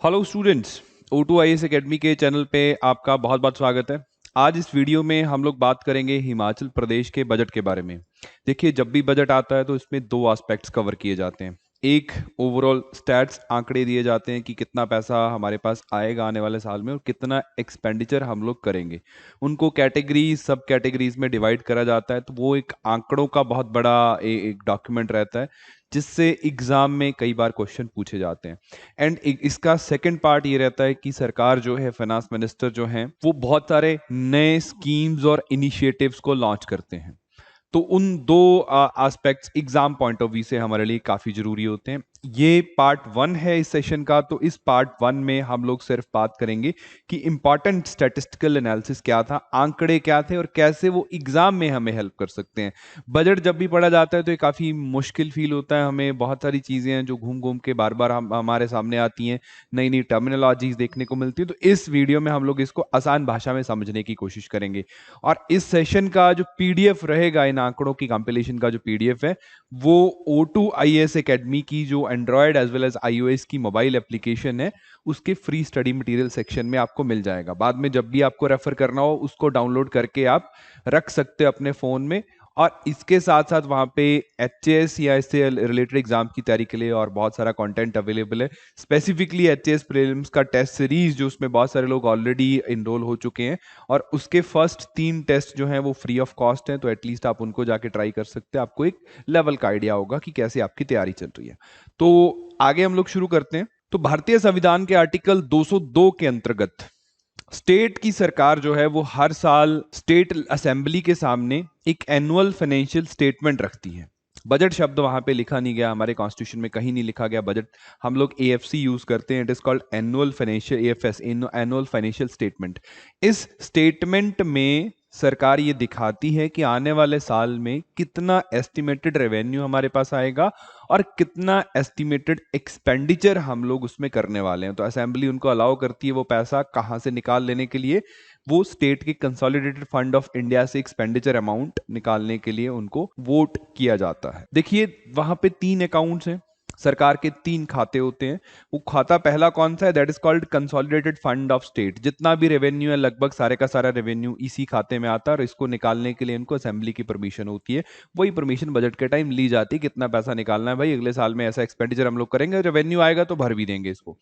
Hello students, O2 IAS academy के channel पे आपका बहुत बहुत स्वागत है। आज इस वीडियो में हम लोग बात करेंगे हिमाचल प्रदेश के बजट के बारे में। देखिए, जब भी बजट आता है तो इसमें दो एस्पेक्ट्स कवर किए जाते हैं। एक, ओवरऑल स्टैट्स, आंकड़े दिए जाते हैं कि कितना पैसा हमारे पास आएगा आने वाले साल में और कितना एक्सपेंडिचर हम लोग करेंगे। उनको कैटेगरीज, सब कैटेगरीज में डिवाइड करा जाता है, तो वो एक आंकड़ों का बहुत बड़ा एक डॉक्यूमेंट रहता है जिससे एग्जाम में कई बार क्वेश्चन पूछे जाते हैं। एंड इसका सेकंड पार्ट ये रहता है कि सरकार जो है, फाइनेंस मिनिस्टर जो हैं, वो बहुत सारे नए स्कीम्स और इनिशिएटिव्स को लॉन्च करते हैं। तो उन दो aspects exam point of view से हमारे लिए काफी जरूरी होते हैं। ये पार्ट 1 है इस सेशन का। तो इस पार्ट 1 में हम लोग सिर्फ बात करेंगे कि इंपॉर्टेंट स्टैटिस्टिकल एनालिसिस क्या था, आंकड़े क्या थे और कैसे वो एग्जाम में हमें हेल्प कर सकते हैं। बजट जब भी पढ़ा जाता है तो ये काफी मुश्किल फील होता है हमें। बहुत सारी चीजें हैं जो घूम घूम के बार बार हमारे सामने आती हैं, नई नई टर्मिनोलॉजीज देखने को मिलती है। तो इस वीडियो में हम लोग इसको आसान भाषा में समझने की कोशिश करेंगे। और इस सेशन का जो पीडीएफ रहेगा, इन आंकड़ों की कंपिलेशन का जो पीडीएफ है, वो O2 IAS एकेडमी की जो Android as well as iOS की मोबाइल एप्लीकेशन है, उसके फ्री स्टडी मटेरियल सेक्शन में आपको मिल जाएगा। बाद में जब भी आपको रेफर करना हो, उसको डाउनलोड करके आप रख सकते हो अपने फोन में। और इसके साथ साथ वहां पे HAS या इससे रिलेटेड एग्जाम की तैयारी के लिए और बहुत सारा कंटेंट अवेलेबल है। स्पेसिफिकली HAS प्रीलिम्स का टेस्ट सीरीज, जो उसमें बहुत सारे लोग ऑलरेडी इनरोल हो चुके हैं, और उसके फर्स्ट 3 टेस्ट जो हैं वो फ्री ऑफ कॉस्ट हैं। तो एटलीस्ट आप उनको जाके ट्राई कर सकते हैं, आपको एक लेवल का आइडिया होगा कि कैसे आपकी तैयारी चल रही है। तो आगे हम लोग शुरू करते हैं। तो भारतीय संविधान के आर्टिकल 202 के अंतर्गत स्टेट की सरकार जो है वो हर साल स्टेट असेंबली के सामने एक एनुअल फाइनेंशियल स्टेटमेंट रखती है। बजट शब्द वहां पे लिखा नहीं गया, हमारे कॉन्स्टिट्यूशन में कहीं नहीं लिखा गया बजट। हम लोग AFC यूज करते हैं, it is called annual financial, AFS, annual financial statement. इस स्टेटमेंट में सरकार ये दिखाती है कि आने वाले साल में कितना एस्टिमेटेड रेवेन्यू हमारे पास आएगा और कितना एस्टिमेटेड एक्सपेंडिचर हम लोग उसमें करने वाले हैं। तो असेंबली उनको अलाउ करती है वो पैसा कहां से निकाल लेने के लिए। वो स्टेट के कंसोलिडेटेड फंड ऑफ इंडिया से एक्सपेंडिचर अमाउंट निकालने के लिए उनको वोट किया जाता है। देखिए, वहां पे 3 अकाउंट्स हैं, सरकार के 3 खाते होते हैं। वो खाता पहला कौन सा है? That is called consolidated fund of state. जितना भी रेवेन्यू है, लगभग सारे का सारा रेवेन्यू इसी खाते में आता है और इसको निकालने के लिए इनको असेंबली की परमिशन होती है। वही परमिशन बजट के टाइम ली जाती है, कितना पैसा निकालना है भाई, अगले साल में ऐसा एक्सपेंडिचर हम लोग करेंगे, रेवेन्यू आएगा तो भर भी देंगे इसको।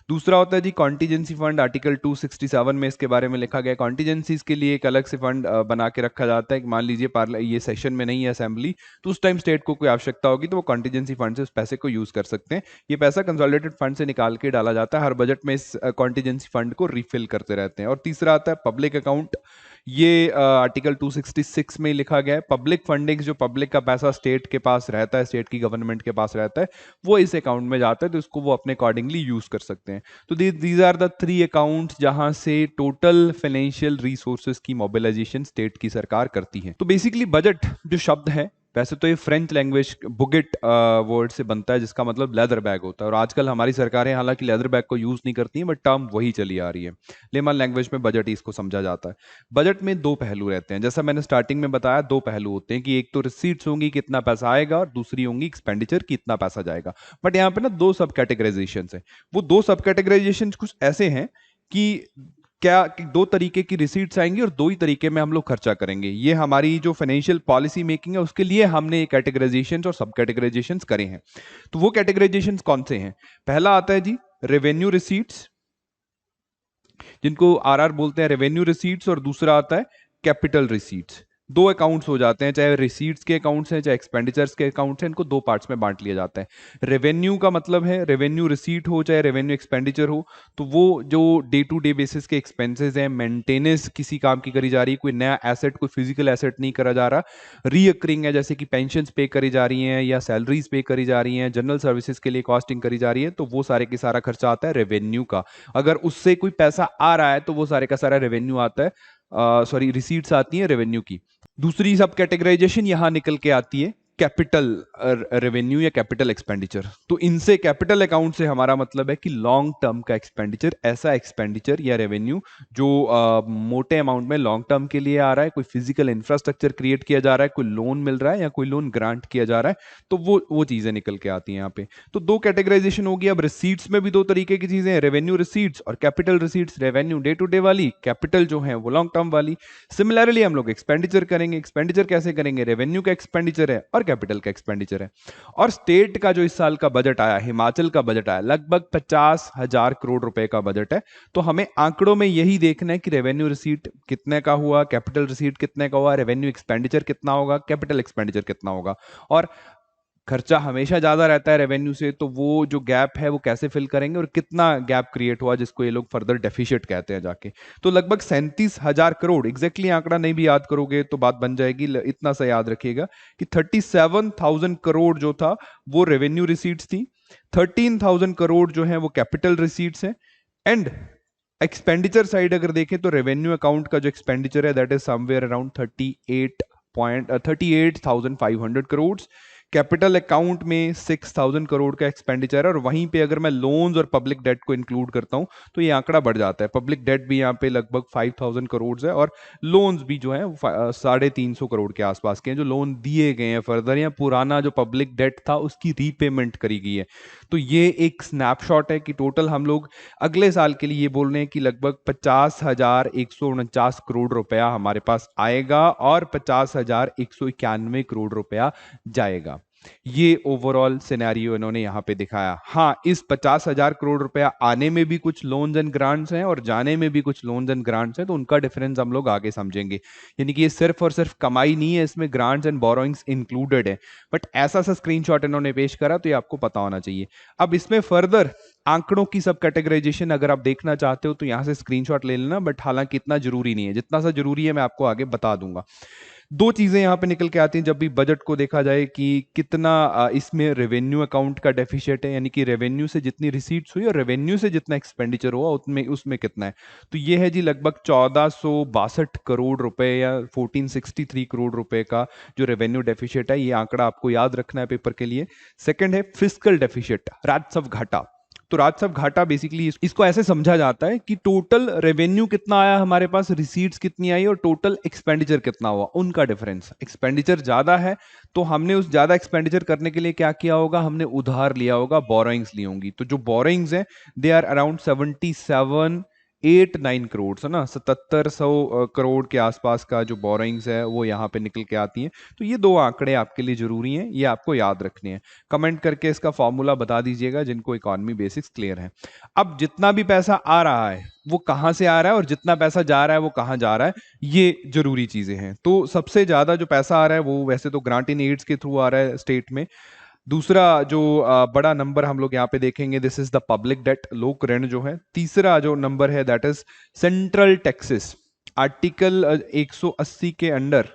दूसरा होता है जी कॉन्टीजेंसी फंड। आर्टिकल 267 में इसके बारे में लिखा गया है। कॉन्टीजेंसीज के लिए एक अलग से फंड बना के रखा जाता है कि मान लीजिए ये सेशन में नहीं है असेंबली, तो उस टाइम स्टेट को कोई आवश्यकता होगी तो वो कॉन्टीजेंसी फंड से उस पैसे को यूज कर सकते हैं। ये पैसा कंसोलिडेटेड फंड से निकाल के डाला जाता है, हर बजट में इस कॉन्टीजेंसी फंड को रिफिल करते रहते हैं। और तीसरा आता है पब्लिक अकाउंट। ये आर्टिकल 266 में लिखा गया है। पब्लिक फंडिंग, जो पब्लिक का पैसा स्टेट के पास रहता है, स्टेट की गवर्नमेंट के पास रहता है, वो इस अकाउंट में जाता है, तो इसको वो अपने अकॉर्डिंगली यूज कर सकते हैं। तो दीज आर द 3 अकाउंट्स जहां से टोटल फाइनेंशियल रिसोर्सेज की मोबिलाइजेशन स्टेट की सरकार करती है। तो बेसिकली बजट जो शब्द है, वैसे तो ये फ्रेंच लैंग्वेज बुगेट वर्ड से बनता है, जिसका मतलब लेदर बैग होता है। और आजकल हमारी सरकारें हालांकि लेदर बैग को यूज नहीं करती हैं, बट टर्म वही चली आ रही है। लेमन लैंग्वेज में बजट ही इसको समझा जाता है। बजट में 2 पहलू रहते हैं, जैसा मैंने स्टार्टिंग में बताया। 2 पहलू होते हैं कि एक तो रिसीट्स होंगी, कितना पैसा आएगा, और दूसरी होंगी एक्सपेंडिचर, कितना पैसा जाएगा। बट यहाँ पे ना 2 सब कैटेगराइजेशन है। वो 2 सब कैटेगराइजेशन कुछ ऐसे हैं कि क्या कि 2 तरीके की रिसीट्स आएंगी और 2 ही तरीके में हम लोग खर्चा करेंगे। ये हमारी जो फाइनेंशियल पॉलिसी मेकिंग है, उसके लिए हमने कैटेगराइजेशन और सब कैटेगराइजेशन करे हैं। तो वो कैटेगराइजेशन कौन से हैं? पहला आता है जी रेवेन्यू रिसीट्स, जिनको RR बोलते हैं, रेवेन्यू रिसीट्स। और दूसरा आता है कैपिटल रिसीट्स। 2 अकाउंट्स हो जाते हैं, चाहे रिसीट्स के अकाउंट्स हैं चाहे एक्सपेंडिचर्स के अकाउंट्स हैं, इनको 2 पार्ट्स में बांट लिया जाता है। रेवेन्यू का मतलब है रेवेन्यू रिसीट हो चाहे रेवेन्यू एक्सपेंडिचर हो, तो वो जो डे टू डे बेसिस के एक्सपेंसेस हैं, मेंटेनेंस किसी काम की करी जा रही है, कोई नया एसेट, कोई फिजिकल एसेट नहीं करा जा रहा, रीअकरिंग है, जैसे कि पेंशन पे करी जा रही हैं या सैलरीज पे करी जा रही हैं, जनरल सर्विसेज के लिए कॉस्टिंग करी जा रही है, तो वो सारे की सारा खर्चा आता है रेवेन्यू का। अगर उससे कोई पैसा आ रहा है तो वो सारे का सारा रेवेन्यू आता है, सॉरी रिसीट्स आती है रेवेन्यू की। दूसरी सब कैटेगराइजेशन यहां निकल के आती है कैपिटल रेवेन्यू या कैपिटल एक्सपेंडिचर। तो इनसे कैपिटल अकाउंट से हमारा मतलब है कि लॉन्ग टर्म का एक्सपेंडिचर, ऐसा एक्सपेंडिचर या रेवेन्यू जो मोटे अमाउंट में लॉन्ग टर्म के लिए आ रहा है, कोई फिजिकल इंफ्रास्ट्रक्चर क्रिएट किया जा रहा है, कोई लोन मिल रहा है या कोई लोन ग्रांट किया जा रहा है, तो वो चीजें निकल के आती हैं यहाँ पे। तो दो कैटेगराइजेशन होगी। अब रिसीट्स में भी दो तरीके की चीजें हैं, रेवेन्यू रिसीट्स और capital receipts. Revenue day to day वाली, कैपिटल जो है वो लॉन्ग टर्म वाली। सिमिलरली हम लोग एक्सपेंडिचर करेंगे। एक्सपेंडिचर कैसे करेंगे? रेवेन्यू का एक्सपेंडिचर है और कैपिटल का एक्सपेंडिचर है। और स्टेट का जो इस साल का बजट आया, हिमाचल का बजट आया, लगभग 50,000 करोड़ रुपए का बजट है। तो हमें आंकड़ों में यही देखना है कि रेवेन्यू रिसीट कितने का हुआ, कैपिटल रिसीट कितने का हुआ, रेवेन्यू एक्सपेंडिचर कितना होगा, कैपिटल एक्सपेंडिचर कितना होगा। और खर्चा हमेशा ज्यादा रहता है रेवेन्यू से, तो वो जो गैप है वो कैसे फिल करेंगे और कितना गैप क्रिएट हुआ, जिसको ये लोग फर्दर डेफिशिट कहते हैं जाके। तो लगभग 37,000 करोड़, एग्जैक्टली आंकड़ा नहीं भी याद करोगे तो बात बन जाएगी, इतना सा याद रखिएगा कि 37,000 करोड़ जो था वो रेवेन्यू रिसीट्स थी, 13,000 करोड़ जो है वो कैपिटल रिसीट्स है। एंड एक्सपेंडिचर साइड अगर देखें तो रेवेन्यू अकाउंट का जो एक्सपेंडिचर है that is somewhere around 38,500 crore. Capital account में 6,000 करोड़ का एक्सपेंडिचर है। और वहीं पे अगर मैं लोन्स और पब्लिक डेट को इंक्लूड करता हूं तो ये आंकड़ा बढ़ जाता है। पब्लिक डेट भी यहाँ पे लगभग 5,000 करोड़ है और लोन्स भी जो है 350 करोड़ के आसपास के हैं, जो लोन दिए गए हैं फर्दर, या पुराना जो पब्लिक डेट था उसकी रीपेमेंट करी गई है। तो ये एक स्नैपशॉट है कि टोटल हम लोग अगले साल के लिए ये बोल रहे हैं कि लगभग 50,149 करोड़ रुपया हमारे पास आएगा और 50,191 करोड़ रुपया जाएगा। ये ओवरऑल सिनेरियो इन्होंने यहां पे दिखाया। हाँ, इस 50,000 करोड़ रुपया आने में भी कुछ लोन्स एंड ग्रांट्स हैं और जाने में भी कुछ लोन्स एंड ग्रांट्स हैं, तो उनका डिफरेंस हम लोग आगे समझेंगे। यानी कि ये सिर्फ और सिर्फ कमाई नहीं है, इसमें ग्रांट्स एंड बोरोइंग्स इंक्लूडेड है। बट ऐसा सा स्क्रीनशॉट इन्होंने पेश करा तो ये आपको पता होना चाहिए। अब इसमें फर्दर आंकड़ों की सब कैटेगराइजेशन अगर आप देखना चाहते हो तो यहां से स्क्रीनशॉट ले लेना, बट हालांकि इतना जरूरी नहीं है। जितना सा जरूरी है मैं आपको आगे बता दूंगा। दो चीजें यहां पे निकल के आती हैं जब भी बजट को देखा जाए कि कितना इसमें रेवेन्यू अकाउंट का डेफिशिएट है, यानी कि रेवेन्यू से जितनी रिसीट्स हुई और रेवेन्यू से जितना एक्सपेंडिचर हुआ उतने उसमें कितना है। तो ये है जी लगभग 1462 करोड़ रुपए या 1463 करोड़ रुपए का जो रेवेन्यू डेफिशिएट है। ये आंकड़ा आपको याद रखना है पेपर के लिए। सेकंड है फिस्कल डेफिशिएट, राजस्व घाटा। तो राजस्व घाटा बेसिकली इसको ऐसे समझा जाता है कि टोटल रेवेन्यू कितना आया हमारे पास, रिसीट्स कितनी आई और टोटल एक्सपेंडिचर कितना हुआ, उनका डिफरेंस। एक्सपेंडिचर ज्यादा है तो हमने उस ज्यादा एक्सपेंडिचर करने के लिए क्या किया होगा, हमने उधार लिया होगा, बोरोइंग्स ली होंगी। तो जो बोरोइंग्स हैं दे आर अराउंड 7789 करोड़, है ना, 7700 करोड़ के आसपास का जो बोरोइंग्स है वो यहाँ पे निकल के आती हैं। तो ये दो आंकड़े आपके लिए जरूरी हैं, ये आपको याद रखने हैं। कमेंट करके इसका फॉर्मूला बता दीजिएगा जिनको इकोनॉमी बेसिक्स क्लियर है। अब जितना भी पैसा आ रहा है वो कहां से आ रहा है और जितना पैसा जा रहा है वो कहां जा रहा है, ये जरूरी चीजें हैं। तो सबसे ज्यादा जो पैसा आ रहा है वो वैसे तो ग्रांट इन एड्स के थ्रू आ रहा है स्टेट में। दूसरा जो बड़ा नंबर हम लोग यहाँ पे देखेंगे, this is the public debt, लोक ऋण जो है। तीसरा जो नंबर है that is central taxes. Article 180 के अंडर,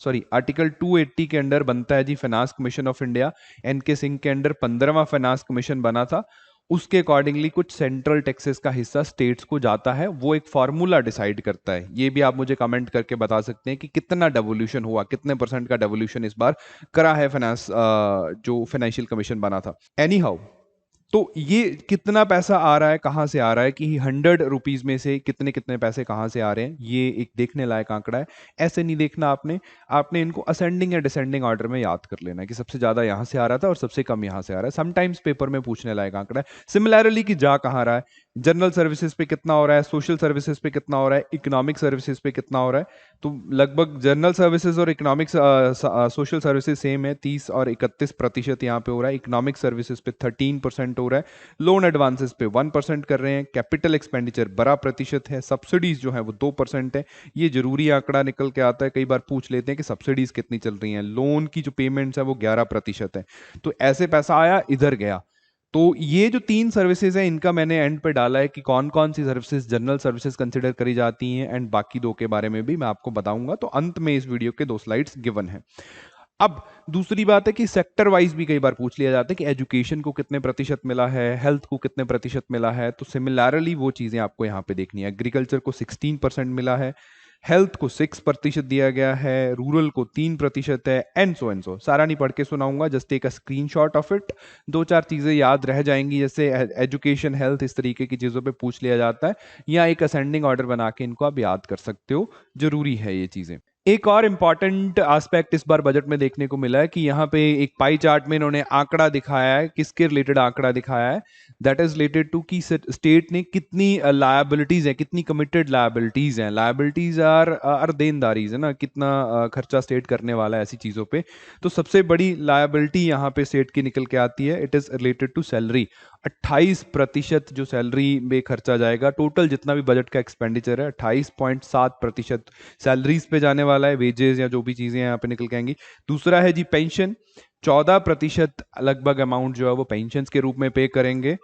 सॉरी आर्टिकल 280 के अंडर बनता है जी finance commission of India. NK Singh के अंडर 15वां फाइनेंस कमीशन बना था। उसके अकॉर्डिंगली कुछ सेंट्रल टैक्सेस का हिस्सा स्टेट्स को जाता है, वो एक फॉर्मूला डिसाइड करता है। ये भी आप मुझे कमेंट करके बता सकते हैं कि कितना डेवोल्यूशन हुआ, कितने परसेंट का डेवोल्यूशन इस बार करा है फाइनेंस जो फाइनेंशियल कमीशन बना था। एनी हाउ, तो ये कितना पैसा आ रहा है, कहां से आ रहा है, कि 100 रुपीज में से कितने कितने पैसे कहां से आ रहे हैं, ये एक देखने लायक आंकड़ा है। ऐसे नहीं देखना आपने, आपने इनको असेंडिंग या डिसेंडिंग ऑर्डर में याद कर लेना कि सबसे ज्यादा यहां से आ रहा था और सबसे कम यहां से आ रहा है। समटाइम्स पेपर में पूछने लायक आंकड़ा है। सिमिलरली कि जा कहां रहा है, जनरल सर्विसेज पे कितना हो रहा है, सोशल सर्विसेज पे कितना हो रहा है, इकोनॉमिक सर्विसेज पे कितना हो रहा है। तो लगभग जनरल सर्विसेज और इकोनॉमिक सोशल सर्विसेज सेम है, 30 और 31% यहाँ पे हो रहा है। इकोनॉमिक सर्विसेज पे 13% हो रहा है। लोन एडवांसेस पे 1% कर रहे हैं। कैपिटल एक्सपेंडिचर 12% है। सब्सिडीज जो है वो 2% है। ये जरूरी आंकड़ा निकल के आता है, कई बार पूछ लेते हैं कि सब्सिडीज कितनी चल रही हैं। लोन की जो पेमेंट्स है वो 11% है। तो ऐसे पैसा आया, इधर गया। तो ये जो 3 सर्विसेज हैं इनका मैंने एंड पे डाला है कि कौन कौन सी सर्विसेज जनरल सर्विसेज कंसिडर करी जाती हैं, एंड बाकी 2 के बारे में भी मैं आपको बताऊंगा। तो अंत में इस वीडियो के 2 स्लाइड्स गिवन है। अब दूसरी बात है कि सेक्टर वाइज भी कई बार पूछ लिया जाता है कि एजुकेशन को कितने प्रतिशत मिला है, हेल्थ को कितने प्रतिशत मिला है। तो सिमिलरली वो चीजें आपको यहाँ पे देखनी है। एग्रीकल्चर को 16% मिला है, हेल्थ को 6% दिया गया है, रूरल को 3% है, एंड सो सारा नहीं पढ़ के सुनाऊंगा, just take a screenshot of it. दो चार चीजें याद रह जाएंगी, जैसे एजुकेशन, हेल्थ, इस तरीके की चीजों पे पूछ लिया जाता है, या एक असेंडिंग ऑर्डर बना के इनको आप याद कर सकते हो। जरूरी है ये चीजें। एक और इंपॉर्टेंट एस्पेक्ट इस बार बजट में देखने को मिला है कि यहाँ पे एक पाई चार्ट में इन्होंने आंकड़ा दिखाया है। किसके रिलेटेड आंकड़ा दिखाया है? दैट इज रिलेटेड टू कि स्टेट ने कितनी लायबिलिटीज है, कितनी कमिटेड लायबिलिटीज हैं। लायबिलिटीज आर देनदारीज है ना, कितना खर्चा स्टेट करने वाला है ऐसी चीजों पे। तो सबसे बड़ी लायबिलिटी यहाँ पे स्टेट की निकल के आती है, it is related to salary. 28% जो सैलरी में खर्चा जाएगा, टोटल जितना भी बजट का एक्सपेंडिचर है 28.7% सैलरीज पे जाने वाला है, वेजेस या जो भी चीजें यहाँ पे निकल के आएंगी। दूसरा है जी पेंशन, 14% लगभग अमाउंट जो है वो पेंशन के रूप में पे करेंगे।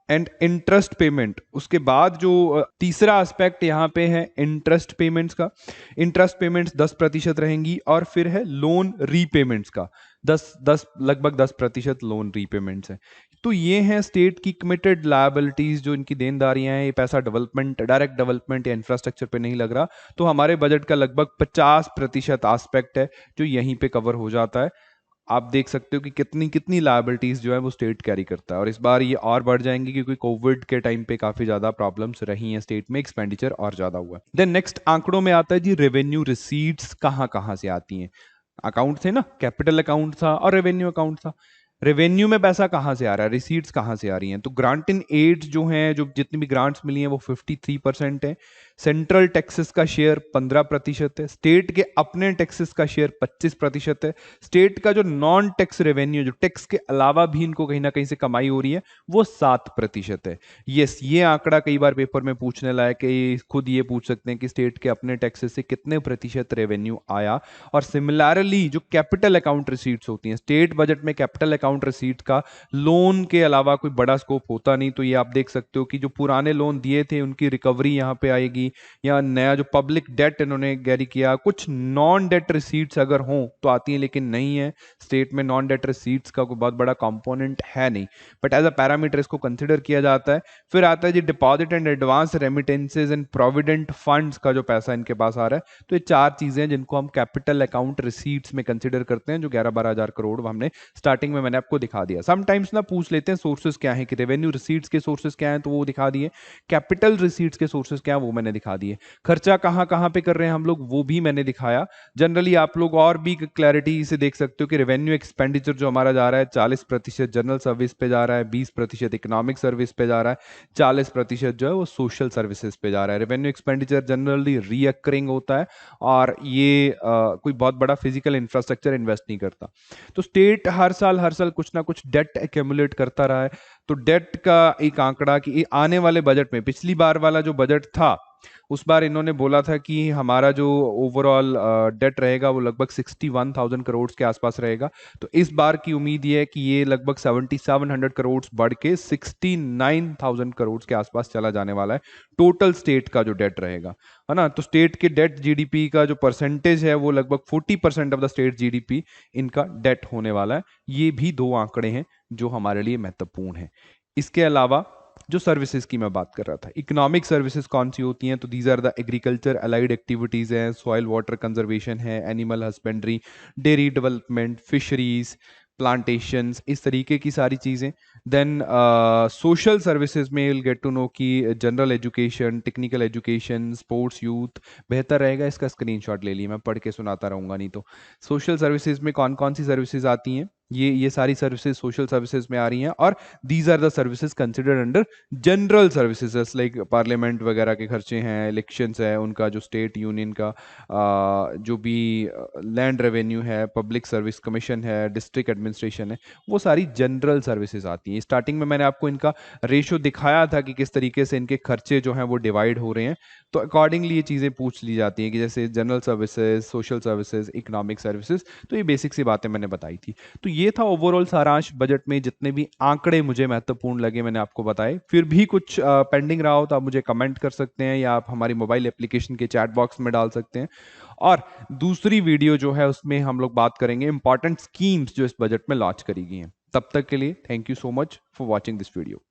एंड इंटरेस्ट पेमेंट, उसके बाद जो तीसरा एस्पेक्ट यहाँ पे है इंटरेस्ट पेमेंट्स का। इंटरेस्ट पेमेंट्स 10% रहेंगी, और फिर है लोन रीपेमेंट्स का 10 लगभग 10% लोन रीपेमेंट्स है। तो ये हैं स्टेट की कमिटेड लायबिलिटीज, जो इनकी देनदारियां हैं। ये पैसा डेवलपमेंट, डायरेक्ट डेवलपमेंट या इंफ्रास्ट्रक्चर पे नहीं लग रहा। तो हमारे बजट का लगभग 50% एस्पेक्ट है जो यहीं पे कवर हो जाता है। आप देख सकते हो कि कितनी कितनी लायबिलिटीज जो है वो स्टेट कैरी करता है, और इस बार ये और बढ़ जाएंगी क्योंकि कोविड के टाइम पे काफी ज्यादा प्रॉब्लम्स रही हैं स्टेट में, एक्सपेंडिचर और ज्यादा हुआ है। देन नेक्स्ट आंकड़ों में आता है जी रेवेन्यू रिसीट्स कहाँ कहाँ से आती हैं। अकाउंट थे ना, कैपिटल अकाउंट था और रेवेन्यू अकाउंट था। रेवेन्यू में पैसा कहाँ से आ रहा है, रिसीट्स कहाँ से आ रही हैं? तो ग्रांट इन एड जो हैं, जो जितनी भी ग्रांट्स मिली हैं वो 53% है। सेंट्रल टैक्सेस का शेयर 15% है। स्टेट के अपने टैक्सेस का शेयर 25% है। स्टेट का जो नॉन टैक्स रेवेन्यू, जो टैक्स के अलावा भी इनको कहीं ना कहीं से कमाई हो रही है, वो 7% है। यस, ये आंकड़ा कई बार पेपर में पूछने लायक है। खुद ये पूछ सकते हैं कि स्टेट के अपने टैक्सेस से कितने प्रतिशत रेवेन्यू आया। और सिमिलरली जो कैपिटल अकाउंट रिसीट्स होती हैं, स्टेट बजट में कैपिटल अकाउंट रिसीट्स का लोन के अलावा कोई बड़ा स्कोप होता नहीं। तो ये आप देख सकते हो कि जो पुराने लोन दिए थे उनकी रिकवरी यहाँ पे आएगी, या नया जो पब्लिक डेट इन्होंने कैरी किया। कुछ नॉन डेट रिसीट्स अगर हों तो आती हैं, लेकिन नहीं है। स्टेट में नॉन डेट रिसीट्स का कोई बहुत बड़ा कंपोनेंट है नहीं, बट एज अ पैरामीटर इसको कंसिडर किया जाता है। फिर आता है जी deposit and advance remittances and provident funds का जो पैसा इनके पास आ रहा है। तो ये चार चीजें हैं जिनको हम कैपिटल अकाउंट रिसीट्स में कंसिडर करते हैं, जो 11-12 हजार करोड़ हमने स्टार्टिंग में मैंने आपको दिखा दिया। समटाइम्स ना पूछ लेते हैं सोर्सेज क्या है, कि रेवेन्यू रिसीट्स के सोर्सेज क्या हैं, तो वो दिखा दिए। कैपिटल रिसीट्स के सोर्सेज क्या है वो मैंने दिखा दिए। खर्चा कहाँ कहाँ पे कर रहे हैं हम लोग, वो भी मैंने दिखाया। जनरली आप लोग और भी क्लैरिटी से देख सकते हो कि रेवेन्यू एक्सपेंडिचर जो हमारा जा रहा है 40% जनरल सर्विस पे जा रहा है, 20% इकोनॉमिक सर्विस पे जा रहा है, 40% जो है वो सोशल सर्विसेज पे जा रहा है। रेवेन्यू एक्सपेंडिचर जनरली रीअकरिंग होता है, और ये कोई बहुत बड़ा फिजिकल इंफ्रास्ट्रक्चर इन्वेस्ट नहीं करता। तो स्टेट हर साल कुछ ना कुछ डेट एक्यूमुलेट करता रहा है। तो डेट का एक आंकड़ा कि आने वाले बजट में, पिछली बार वाला जो बजट था उस बार इन्होंने बोला था कि हमारा जो ओवरऑल डेट रहेगा वो लगभग 61,000 करोड़ के आसपास रहेगा। तो इस बार की उम्मीद ये है कि ये लगभग 7,700 करोड़ बढ़ के 69,000 करोड़ के आसपास चला जाने वाला है। टोटल स्टेट का जो डेट रहेगा, है ना। तो स्टेट के डेट जीडीपी का जो परसेंटेज है वो लगभग 40% ऑफ द स्टेट जीडीपी इनका डेट होने वाला है। ये भी दो आंकड़े हैं जो हमारे लिए महत्वपूर्ण है। इसके अलावा जो सर्विसेज की मैं बात कर रहा था, इकोनॉमिक सर्विसेज कौन सी होती हैं, तो these are the agriculture allied activities हैं, सॉइल वाटर कंजर्वेशन है, animal husbandry, dairy development, fisheries, plantations, इस तरीके की सारी चीज़ें। देन सोशल सर्विसेज में विल गेट टू नो कि general education, technical education, sports, youth. बेहतर रहेगा इसका स्क्रीनशॉट ले लिए, मैं पढ़ के सुनाता रहूँगा नहीं तो। सोशल सर्विसेज में कौन कौन सी सर्विसेज आती हैं, ये सारी सर्विसेज सोशल सर्विसेज में आ रही हैं। और these are the services considered under general services, like parliament वगैरह के खर्चे हैं, इलेक्शंस है उनका, जो स्टेट यूनियन का जो भी लैंड रेवेन्यू है, पब्लिक सर्विस कमीशन है, डिस्ट्रिक्ट एडमिनिस्ट्रेशन है, वो सारी जनरल सर्विसेज आती हैं। स्टार्टिंग में मैंने आपको इनका रेशो दिखाया था कि किस तरीके से इनके खर्चे जो हैं वो डिवाइड हो रहे हैं। तो अकॉर्डिंगली ये चीज़ें पूछ ली जाती हैं कि जैसे general services, social services, economic services. तो ये बेसिक सी बातें मैंने बताई थी। तो ये था ओवरऑल सारांश बजट में, जितने भी आंकड़े मुझे महत्वपूर्ण लगे मैंने आपको बताए। फिर भी कुछ पेंडिंग रहा हो तो आप मुझे कमेंट कर सकते हैं, या आप हमारी मोबाइल एप्लीकेशन के चैट बॉक्स में डाल सकते हैं। और दूसरी वीडियो जो है उसमें हम लोग बात करेंगे इंपॉर्टेंट स्कीम्स जो इस बजट में लॉन्च करी गई हैं। तब तक के लिए thank you so much for watching this video.